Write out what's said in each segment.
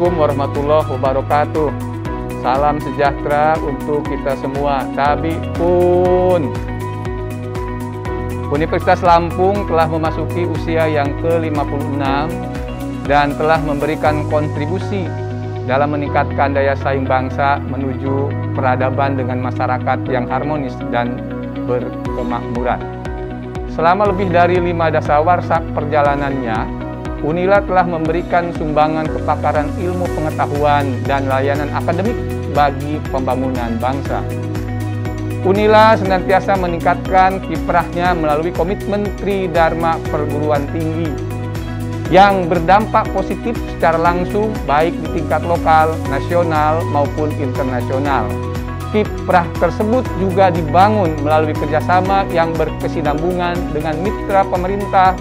Assalamualaikum warahmatullahi wabarakatuh. Salam sejahtera untuk kita semua. Tabiun. Universitas Lampung telah memasuki usia yang ke-56 dan telah memberikan kontribusi dalam meningkatkan daya saing bangsa menuju peradaban dengan masyarakat yang harmonis dan berkemakmuran. Selama lebih dari 5 dasawarsa perjalanannya, UNILA telah memberikan sumbangan kepakaran ilmu pengetahuan dan layanan akademik bagi pembangunan bangsa. UNILA senantiasa meningkatkan kiprahnya melalui komitmen Tridharma Perguruan Tinggi yang berdampak positif secara langsung baik di tingkat lokal, nasional maupun internasional. Kiprah tersebut juga dibangun melalui kerjasama yang berkesinambungan dengan mitra pemerintah,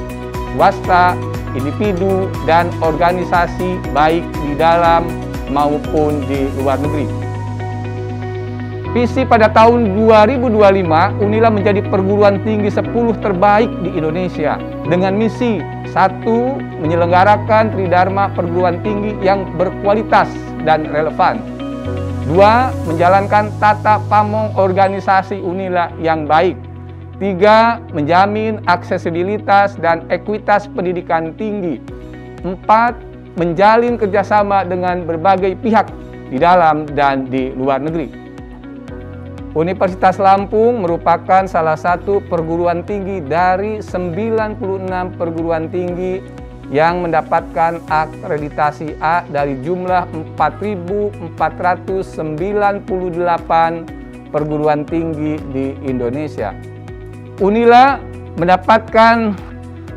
swasta, individu, dan organisasi baik di dalam maupun di luar negeri. Visi pada tahun 2025, UNILA menjadi perguruan tinggi 10 terbaik di Indonesia dengan misi 1. Menyelenggarakan Tridharma Perguruan Tinggi yang berkualitas dan relevan. 2. Menjalankan tata pamong organisasi UNILA yang baik. 3. Menjamin aksesibilitas dan ekuitas pendidikan tinggi. 4. Menjalin kerjasama dengan berbagai pihak di dalam dan di luar negeri. Universitas Lampung merupakan salah satu perguruan tinggi dari 96 perguruan tinggi yang mendapatkan akreditasi A dari jumlah 4.498 perguruan tinggi di Indonesia. UNILA mendapatkan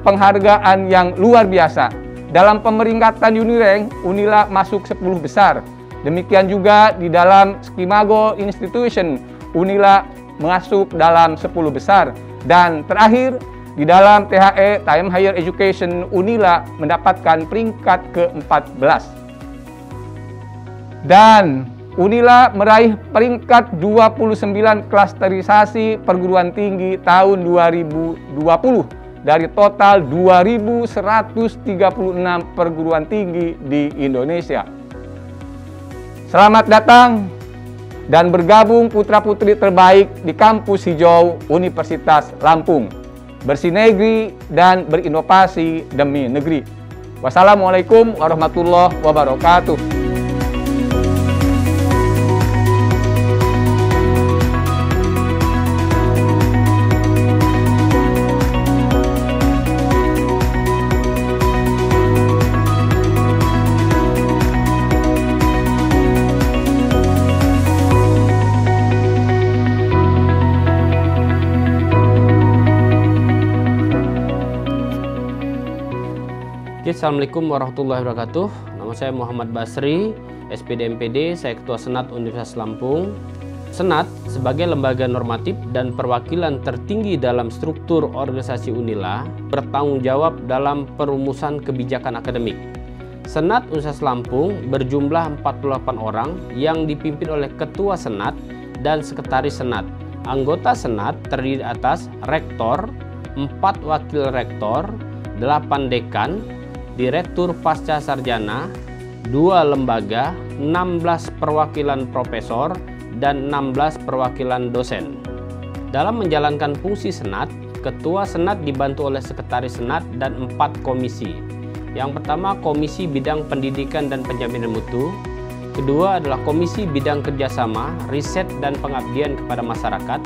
penghargaan yang luar biasa. Dalam pemeringkatan Unirank, UNILA masuk 10 besar. Demikian juga di dalam Skimago Institution, UNILA masuk dalam 10 besar. Dan terakhir, di dalam THE, Time Higher Education, UNILA mendapatkan peringkat ke-14. Dan UNILA meraih peringkat 29 klasterisasi perguruan tinggi tahun 2020 dari total 2.136 perguruan tinggi di Indonesia. Selamat datang dan bergabung putra-putri terbaik di kampus hijau Universitas Lampung. Bersinergi dan berinovasi demi negeri. Wassalamualaikum warahmatullahi wabarakatuh. Assalamualaikum warahmatullahi wabarakatuh. Nama saya Muhammad Basri, SPD MPD, saya Ketua Senat Universitas Lampung. Senat sebagai lembaga normatif dan perwakilan tertinggi dalam struktur organisasi UNILA bertanggung jawab dalam perumusan kebijakan akademik. Senat Universitas Lampung berjumlah 48 orang yang dipimpin oleh Ketua Senat dan Sekretaris Senat. Anggota Senat terdiri atas Rektor, 4 Wakil Rektor, 8 Dekan, Direktur Pasca Sarjana, 2 lembaga, 16 perwakilan profesor, dan 16 perwakilan dosen. Dalam menjalankan fungsi Senat, Ketua Senat dibantu oleh Sekretaris Senat dan 4 komisi. Yang pertama, Komisi Bidang Pendidikan dan Penjaminan Mutu. Kedua adalah Komisi Bidang Kerjasama, Riset dan Pengabdian kepada Masyarakat.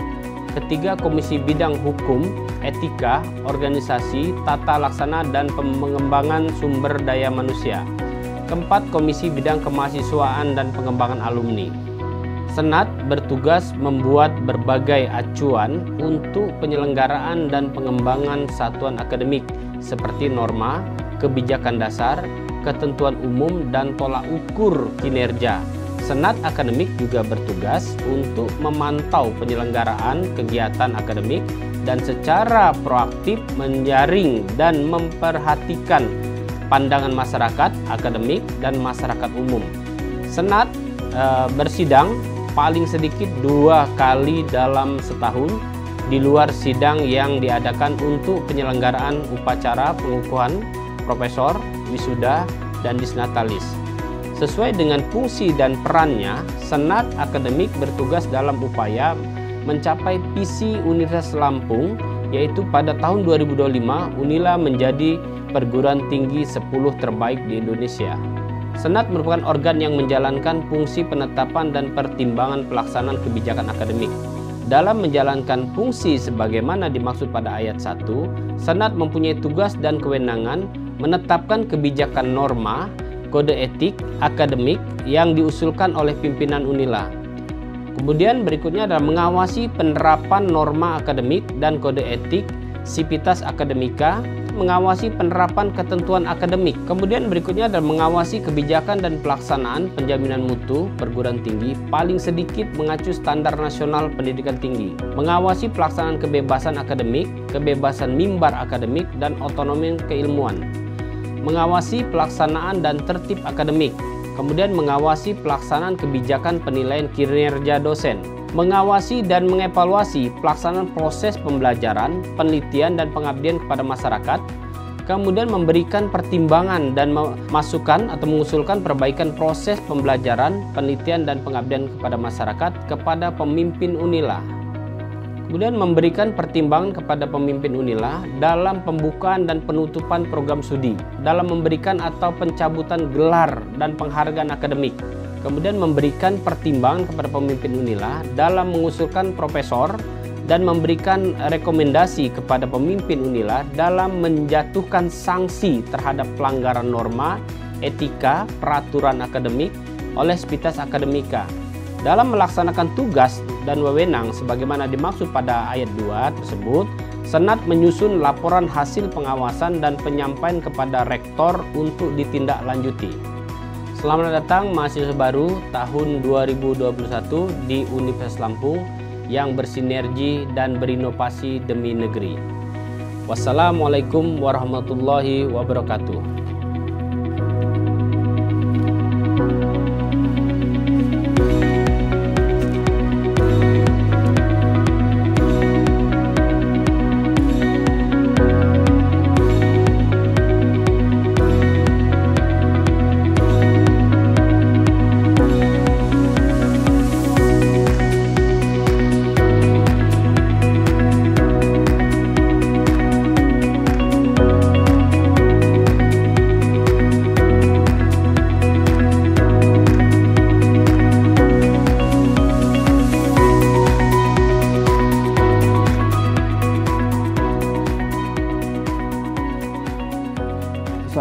Ketiga, Komisi Bidang Hukum, Etika, Organisasi, Tata Laksana, dan Pengembangan Sumber Daya Manusia. Keempat, Komisi Bidang Kemahasiswaan dan Pengembangan Alumni. Senat bertugas membuat berbagai acuan untuk penyelenggaraan dan pengembangan satuan akademik seperti norma, kebijakan dasar, ketentuan umum, dan tolak ukur kinerja. Senat akademik juga bertugas untuk memantau penyelenggaraan kegiatan akademik dan secara proaktif menjaring dan memperhatikan pandangan masyarakat akademik dan masyarakat umum. Senat bersidang paling sedikit 2 kali dalam setahun di luar sidang yang diadakan untuk penyelenggaraan upacara pengukuhan profesor, wisuda, dan disnatalis. Sesuai dengan fungsi dan perannya, Senat Akademik bertugas dalam upaya mencapai visi Universitas Lampung, yaitu pada tahun 2025 Unila menjadi perguruan tinggi 10 terbaik di Indonesia. Senat merupakan organ yang menjalankan fungsi penetapan dan pertimbangan pelaksanaan kebijakan akademik. Dalam menjalankan fungsi sebagaimana dimaksud pada ayat 1, Senat mempunyai tugas dan kewenangan menetapkan kebijakan norma, kode etik akademik yang diusulkan oleh pimpinan Unila. Kemudian berikutnya adalah mengawasi penerapan norma akademik dan kode etik Sivitas Akademika, mengawasi penerapan ketentuan akademik. Kemudian berikutnya adalah mengawasi kebijakan dan pelaksanaan penjaminan mutu perguruan tinggi paling sedikit mengacu standar nasional pendidikan tinggi. Mengawasi pelaksanaan kebebasan akademik, kebebasan mimbar akademik, dan otonomi keilmuan. Mengawasi pelaksanaan dan tertib akademik. Kemudian mengawasi pelaksanaan kebijakan penilaian kinerja dosen. Mengawasi dan mengevaluasi pelaksanaan proses pembelajaran, penelitian, dan pengabdian kepada masyarakat. Kemudian memberikan pertimbangan dan masukan atau mengusulkan perbaikan proses pembelajaran, penelitian, dan pengabdian kepada masyarakat kepada pemimpin Unila. Kemudian memberikan pertimbangan kepada pemimpin Unila dalam pembukaan dan penutupan program studi, dalam memberikan atau pencabutan gelar dan penghargaan akademik. Kemudian memberikan pertimbangan kepada pemimpin Unila dalam mengusulkan profesor dan memberikan rekomendasi kepada pemimpin Unila dalam menjatuhkan sanksi terhadap pelanggaran norma, etika, peraturan akademik oleh Sivitas Akademika. Dalam melaksanakan tugas dan wewenang sebagaimana dimaksud pada ayat 2 tersebut, Senat menyusun laporan hasil pengawasan dan penyampaian kepada rektor untuk ditindaklanjuti. Selamat datang mahasiswa baru tahun 2021 di Universitas Lampung yang bersinergi dan berinovasi demi negeri. Wassalamualaikum warahmatullahi wabarakatuh.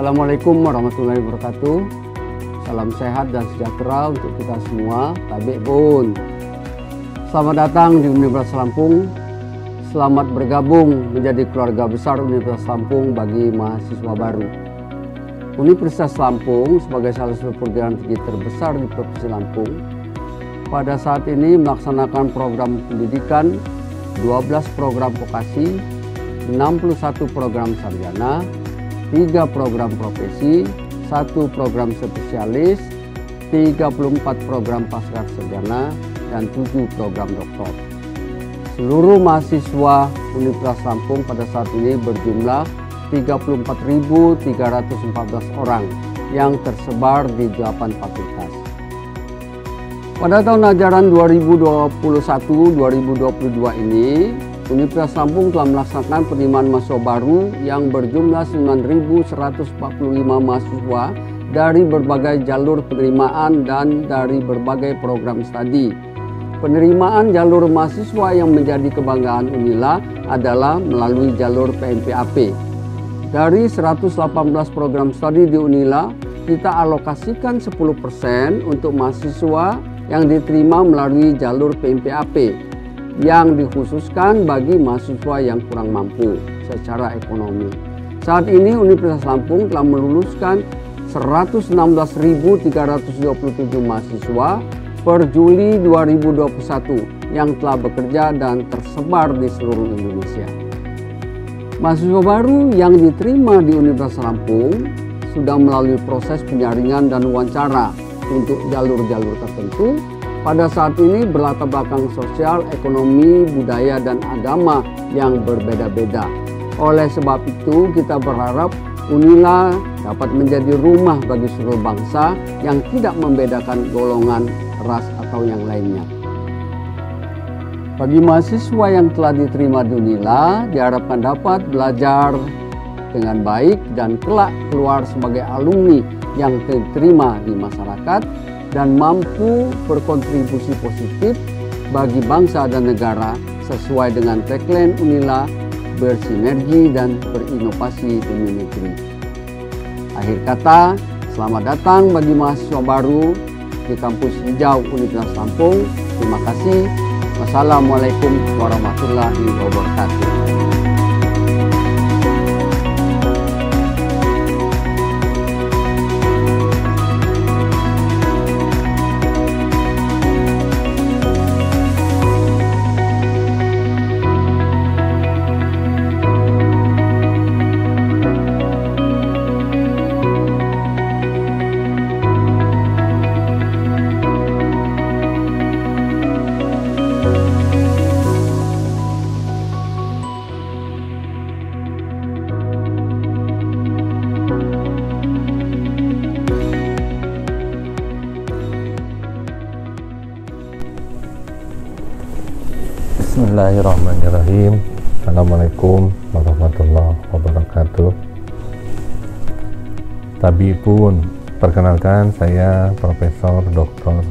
Assalamualaikum warahmatullahi wabarakatuh. Salam sehat dan sejahtera untuk kita semua. Tabik pun. Selamat datang di Universitas Lampung. Selamat bergabung menjadi keluarga besar Universitas Lampung bagi mahasiswa baru. Universitas Lampung sebagai salah satu perguruan tinggi terbesar di Provinsi Lampung pada saat ini melaksanakan program pendidikan, 12 program vokasi, 61 program sarjana, 3 program profesi, 1 program spesialis, 34 program pasca sarjana, dan 7 program doktor. Seluruh mahasiswa Universitas Lampung pada saat ini berjumlah 34.314 orang yang tersebar di 8 fakultas. Pada tahun ajaran 2021-2022 ini, Universitas Lampung telah melaksanakan penerimaan mahasiswa baru yang berjumlah 9.145 mahasiswa dari berbagai jalur penerimaan dan dari berbagai program studi. Penerimaan jalur mahasiswa yang menjadi kebanggaan Unila adalah melalui jalur PMPAP. Dari 118 program studi di Unila, kita alokasikan 10% untuk mahasiswa yang diterima melalui jalur PMPAP yang dikhususkan bagi mahasiswa yang kurang mampu secara ekonomi. Saat ini Universitas Lampung telah meluluskan 116.327 mahasiswa per Juli 2021 yang telah bekerja dan tersebar di seluruh Indonesia. Mahasiswa baru yang diterima di Universitas Lampung sudah melalui proses penyaringan dan wawancara untuk jalur-jalur tertentu. Pada saat ini berlatar belakang sosial, ekonomi, budaya, dan agama yang berbeda-beda. Oleh sebab itu kita berharap Unila dapat menjadi rumah bagi seluruh bangsa yang tidak membedakan golongan, ras, atau yang lainnya. Bagi mahasiswa yang telah diterima di Unila, diharapkan dapat belajar dengan baik dan kelak keluar sebagai alumni yang diterima di masyarakat dan mampu berkontribusi positif bagi bangsa dan negara sesuai dengan tagline Unila, bersinergi dan berinovasi demi negeri. Akhir kata, selamat datang bagi mahasiswa baru di Kampus Hijau Universitas Lampung. Terima kasih. Wassalamualaikum warahmatullahi wabarakatuh. Bismillahirrahmanirrahim. Assalamualaikum warahmatullahi wabarakatuh. Tabipun, perkenalkan saya Profesor Dr.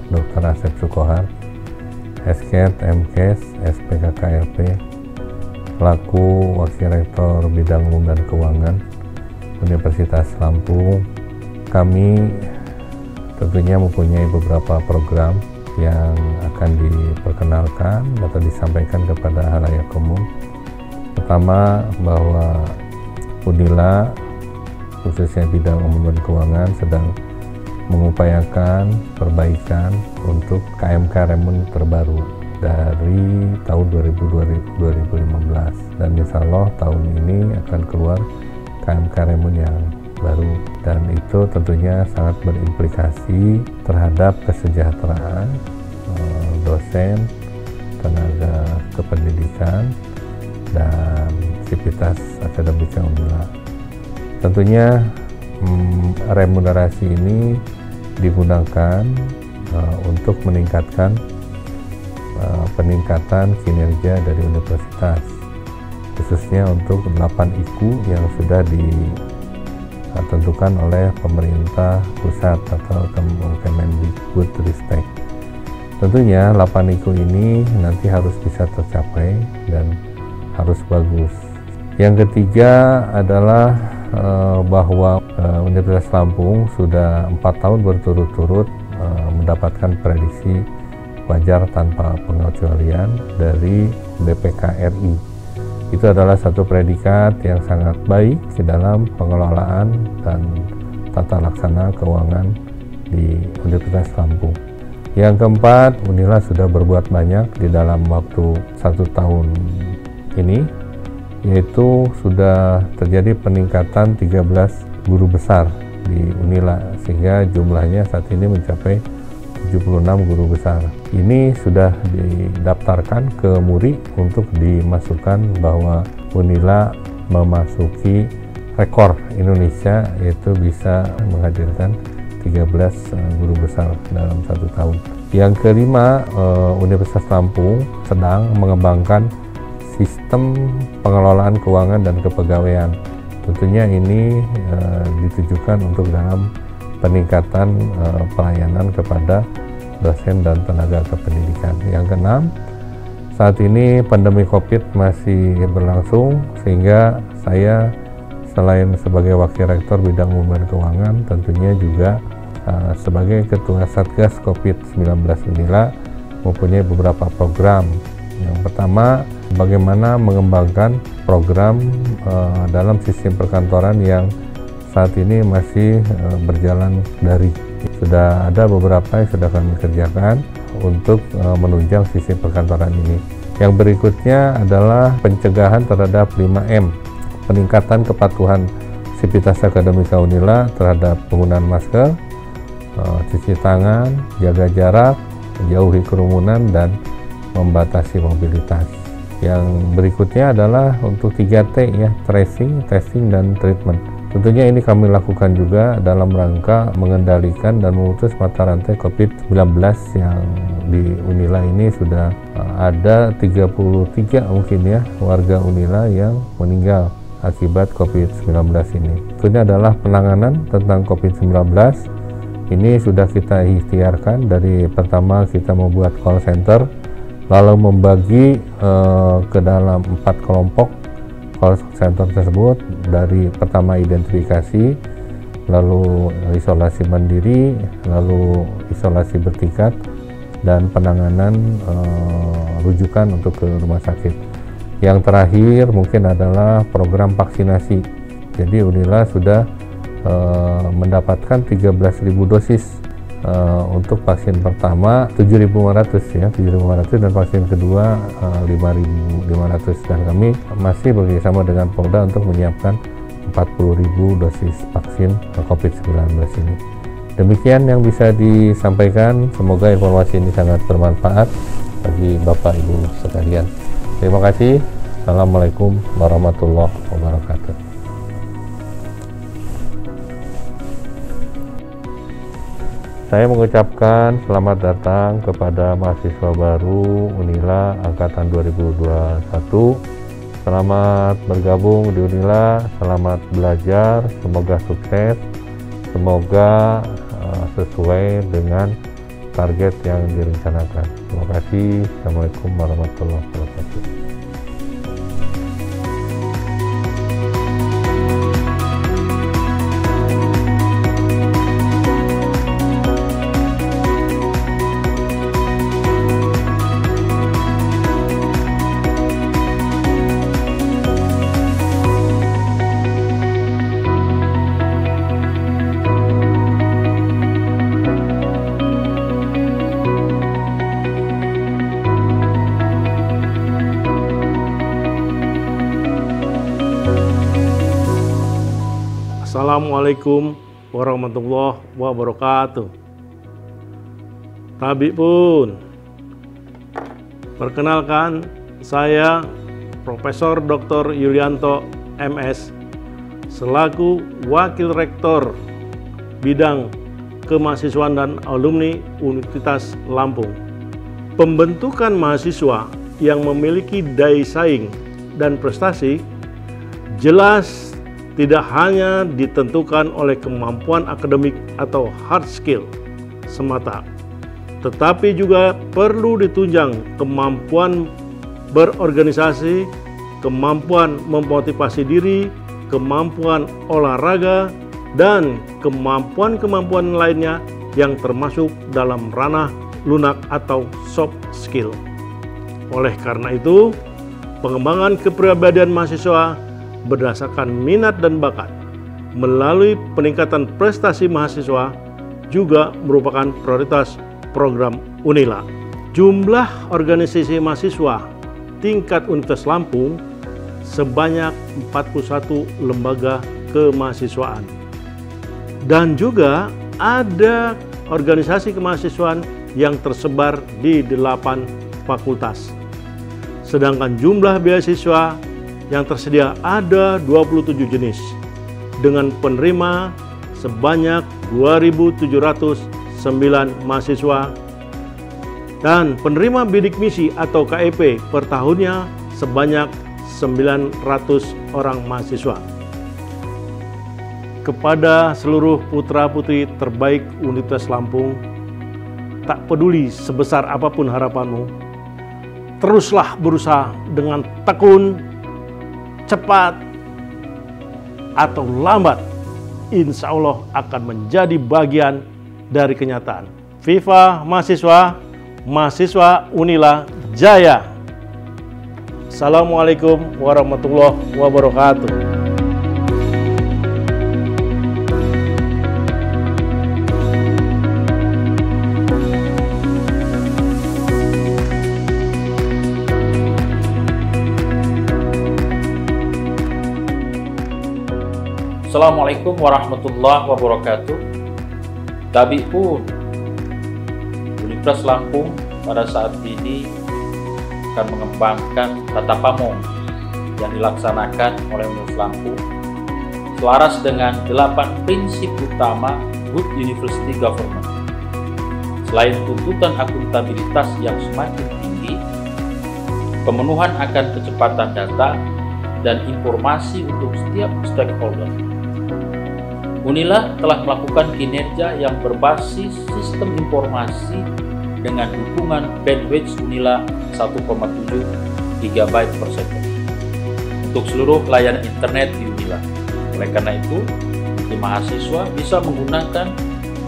Asep Sukohar, SKED, MKes, SPKKLP, selaku Wakil Rektor Bidang Umum dan Keuangan Universitas Lampung. Kami tentunya mempunyai beberapa program yang akan diperkenalkan atau disampaikan kepada halayak umum. Pertama, bahwa Unila khususnya bidang umum dan keuangan sedang mengupayakan perbaikan untuk KMK Remun terbaru dari tahun 2015, dan insya Allah tahun ini akan keluar KMK Remun yang baru, dan itu tentunya sangat berimplikasi terhadap kesejahteraan dosen, tenaga kependidikan, dan sivitas akademika Unila. Tentunya remunerasi ini digunakan untuk meningkatkan peningkatan kinerja dari universitas, khususnya untuk 8 IKU yang sudah ditentukan oleh pemerintah pusat atau Kemendikbudristek. Tentunya 8 IKU ini nanti harus bisa tercapai dan harus bagus. Yang ketiga adalah bahwa Universitas Lampung sudah 4 tahun berturut-turut mendapatkan prediksi wajar tanpa pengecualian dari BPK RI. Itu adalah satu predikat yang sangat baik di dalam pengelolaan dan tata laksana keuangan di Universitas Lampung. Yang keempat, Unila sudah berbuat banyak di dalam waktu 1 tahun ini, yaitu sudah terjadi peningkatan 13 guru besar di Unila, sehingga jumlahnya saat ini mencapai 76 guru besar. Ini sudah didaftarkan ke MURI untuk dimasukkan bahwa Unila memasuki rekor Indonesia, yaitu bisa menghadirkan 13 guru besar dalam 1 tahun. Yang kelima, Universitas Lampung sedang mengembangkan sistem pengelolaan keuangan dan kepegawaian. Tentunya ini ditujukan untuk dalam peningkatan pelayanan kepada dosen dan tenaga kependidikan. Yang keenam, saat ini pandemi COVID masih berlangsung, sehingga saya selain sebagai Wakil Rektor Bidang Umum dan Keuangan, tentunya juga sebagai Ketua Satgas COVID-19 Unila mempunyai beberapa program. Yang pertama, bagaimana mengembangkan program dalam sistem perkantoran yang saat ini masih berjalan dari. Sudah ada beberapa yang sudah kami kerjakan untuk menunjang sistem perkantoran ini. Yang berikutnya adalah pencegahan terhadap 5M, peningkatan kepatuhan sivitas akademika Unila terhadap penggunaan masker, cuci tangan, jaga jarak, jauhi kerumunan, dan membatasi mobilitas. Yang berikutnya adalah untuk 3T ya, tracing, testing, dan treatment. Tentunya ini kami lakukan juga dalam rangka mengendalikan dan memutus mata rantai COVID-19 yang di Unila ini sudah ada 33 mungkin ya warga Unila yang meninggal akibat COVID-19 ini. Ini adalah penanganan tentang COVID-19. Ini sudah kita ikhtiarkan dari pertama kita membuat call center, lalu membagi ke dalam 4 kelompok call center tersebut, dari pertama identifikasi, lalu isolasi mandiri, lalu isolasi bertingkat, dan penanganan rujukan untuk ke rumah sakit. Yang terakhir mungkin adalah program vaksinasi. Jadi Unila sudah mendapatkan 13.000 dosis untuk vaksin pertama 7.500 ya, 7.500, dan vaksin kedua 5.500, dan kami masih bekerjasama dengan Polda untuk menyiapkan 40.000 dosis vaksin COVID-19 ini. Demikian yang bisa disampaikan, semoga informasi ini sangat bermanfaat bagi Bapak Ibu sekalian. Terima kasih. Assalamualaikum warahmatullahi wabarakatuh. Saya mengucapkan selamat datang kepada mahasiswa baru Unila Angkatan 2021. Selamat bergabung di Unila, selamat belajar, semoga sukses, semoga sesuai dengan target yang direncanakan. Terima kasih. Assalamualaikum warahmatullahi wabarakatuh. Assalamualaikum warahmatullahi wabarakatuh. Tabik pun, perkenalkan, saya Profesor Dr. Yulianto MS selaku Wakil Rektor Bidang Kemahasiswaan dan Alumni Universitas Lampung. Pembentukan mahasiswa yang memiliki daya saing dan prestasi jelas tidak hanya ditentukan oleh kemampuan akademik atau hard skill semata, tetapi juga perlu ditunjang kemampuan berorganisasi, kemampuan memotivasi diri, kemampuan olahraga, dan kemampuan-kemampuan lainnya yang termasuk dalam ranah lunak atau soft skill. Oleh karena itu, pengembangan kepribadian mahasiswa berdasarkan minat dan bakat melalui peningkatan prestasi mahasiswa juga merupakan prioritas program Unila. Jumlah organisasi mahasiswa tingkat Universitas Lampung sebanyak 41 lembaga kemahasiswaan, dan juga ada organisasi kemahasiswaan yang tersebar di 8 fakultas. Sedangkan jumlah beasiswa yang tersedia ada 27 jenis dengan penerima sebanyak 2.709 mahasiswa, dan penerima bidik misi atau KEP per tahunnya sebanyak 900 orang mahasiswa. Kepada seluruh putra-putri terbaik Universitas Lampung, tak peduli sebesar apapun harapanmu, teruslah berusaha dengan tekun, cepat atau lambat, insya Allah akan menjadi bagian dari kenyataan. Viva mahasiswa, mahasiswa Unila Jaya. Assalamualaikum warahmatullahi wabarakatuh. Assalamualaikum warahmatullahi wabarakatuh. Tabik pun, Universitas Lampung pada saat ini akan mengembangkan tata pamong yang dilaksanakan oleh Universitas Lampung selaras dengan 8 prinsip utama Good University Government. Selain tuntutan akuntabilitas yang semakin tinggi, pemenuhan akan kecepatan data dan informasi untuk setiap stakeholder. Unila telah melakukan kinerja yang berbasis sistem informasi dengan dukungan bandwidth Unila 1,7 GB per second untuk seluruh layanan internet di Unila. Oleh karena itu, mahasiswa bisa menggunakan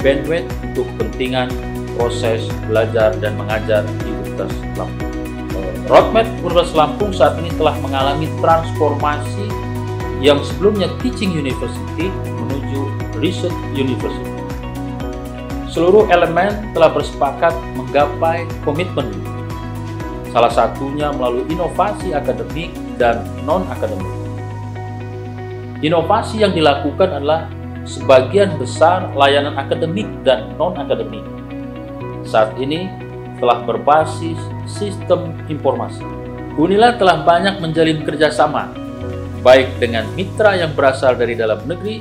bandwidth untuk kepentingan proses belajar dan mengajar di Universitas Lampung. Roadmap Universitas Lampung saat ini telah mengalami transformasi yang sebelumnya Teaching University menuju Research University. Seluruh elemen telah bersepakat menggapai komitmen ini. Salah satunya melalui inovasi akademik dan non-akademik. Inovasi yang dilakukan adalah sebagian besar layanan akademik dan non-akademik. Saat ini telah berbasis sistem informasi. Unila telah banyak menjalin kerjasama, baik dengan mitra yang berasal dari dalam negeri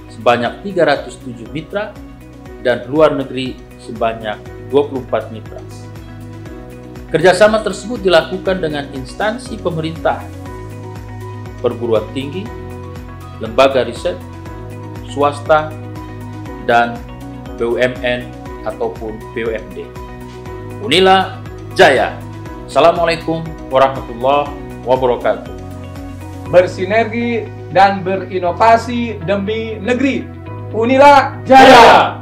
sebanyak 307 mitra dan luar negeri sebanyak 24 mitra. Kerjasama tersebut dilakukan dengan instansi pemerintah, perguruan tinggi, lembaga riset, swasta, dan BUMN ataupun BUMD. Unila Jaya. Assalamualaikum warahmatullahi wabarakatuh. Bersinergi dan berinovasi demi negeri. Unila Jaya.